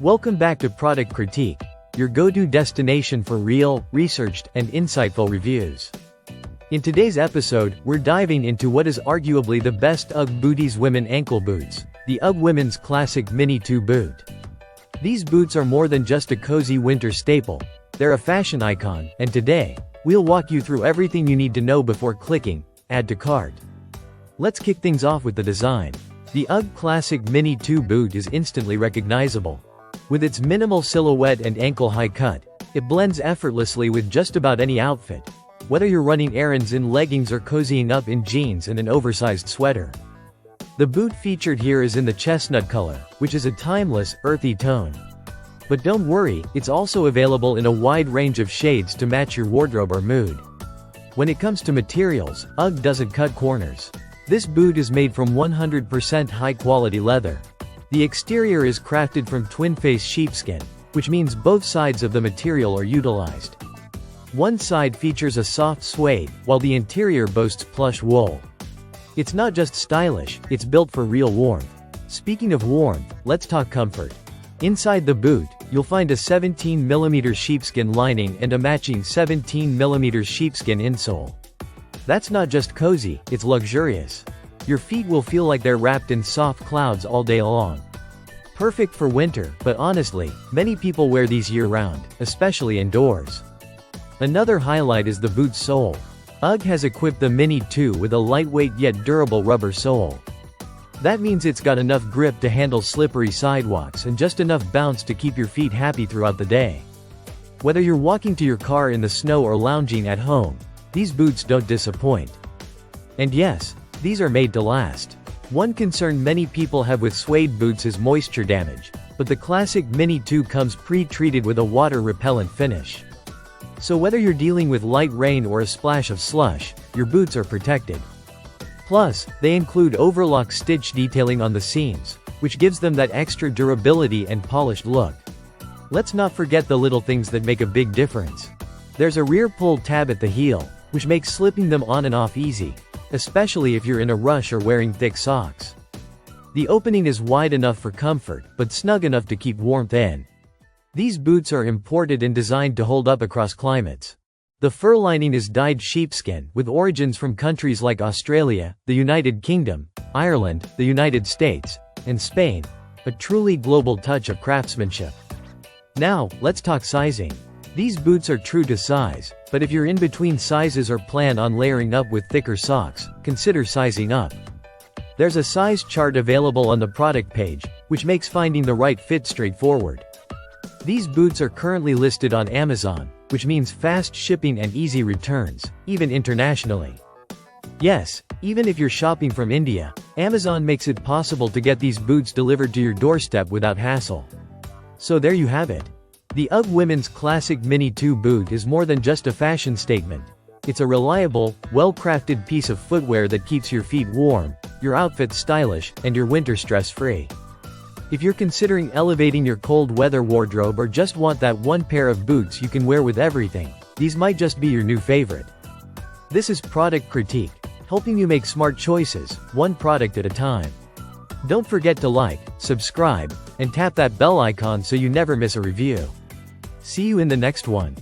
Welcome back to Product Critique, your go-to destination for real, researched, and insightful reviews. In today's episode, we're diving into what is arguably the best Ugg Booties women ankle boots, the Ugg Women's Classic Mini 2 boot. These boots are more than just a cozy winter staple, they're a fashion icon, and today, we'll walk you through everything you need to know before clicking Add to Cart. Let's kick things off with the design. The Ugg Classic Mini 2 boot is instantly recognizable. With its minimal silhouette and ankle-high cut, it blends effortlessly with just about any outfit, whether you're running errands in leggings or cozying up in jeans and an oversized sweater. The boot featured here is in the chestnut color, which is a timeless, earthy tone. But don't worry, it's also available in a wide range of shades to match your wardrobe or mood. When it comes to materials, Ugg doesn't cut corners. This boot is made from 100% high-quality leather. The exterior is crafted from twin-face sheepskin, which means both sides of the material are utilized. One side features a soft suede, while the interior boasts plush wool. It's not just stylish, it's built for real warmth. Speaking of warmth, let's talk comfort. Inside the boot, you'll find a 17mm sheepskin lining and a matching 17mm sheepskin insole. That's not just cozy, it's luxurious. Your feet will feel like they're wrapped in soft clouds all day long. Perfect for winter, but honestly, many people wear these year-round, especially indoors. Another highlight is the boot's sole. Ugg has equipped the Mini 2 with a lightweight yet durable rubber sole. That means it's got enough grip to handle slippery sidewalks and just enough bounce to keep your feet happy throughout the day. Whether you're walking to your car in the snow or lounging at home, these boots don't disappoint. And yes, these are made to last. One concern many people have with suede boots is moisture damage, but the Classic Mini 2 comes pre-treated with a water-repellent finish. So whether you're dealing with light rain or a splash of slush, your boots are protected. Plus, they include overlock stitch detailing on the seams, which gives them that extra durability and polished look. Let's not forget the little things that make a big difference. There's a rear pull tab at the heel, which makes slipping them on and off easy, especially if you're in a rush or wearing thick socks. The opening is wide enough for comfort, but snug enough to keep warmth in. These boots are imported and designed to hold up across climates. The fur lining is dyed sheepskin, with origins from countries like Australia, the United Kingdom, Ireland, the United States, and Spain, a truly global touch of craftsmanship. Now, let's talk sizing. These boots are true to size, but if you're in between sizes or plan on layering up with thicker socks, consider sizing up. There's a size chart available on the product page, which makes finding the right fit straightforward. These boots are currently listed on Amazon, which means fast shipping and easy returns, even internationally. Yes, even if you're shopping from India, Amazon makes it possible to get these boots delivered to your doorstep without hassle. So there you have it. The Ugg Women's Classic Mini 2 boot is more than just a fashion statement. It's a reliable, well-crafted piece of footwear that keeps your feet warm, your outfit stylish, and your winter stress-free. If you're considering elevating your cold weather wardrobe or just want that one pair of boots you can wear with everything, these might just be your new favorite. This is Product Critique, helping you make smart choices, one product at a time. Don't forget to like, subscribe, and tap that bell icon so you never miss a review. See you in the next one.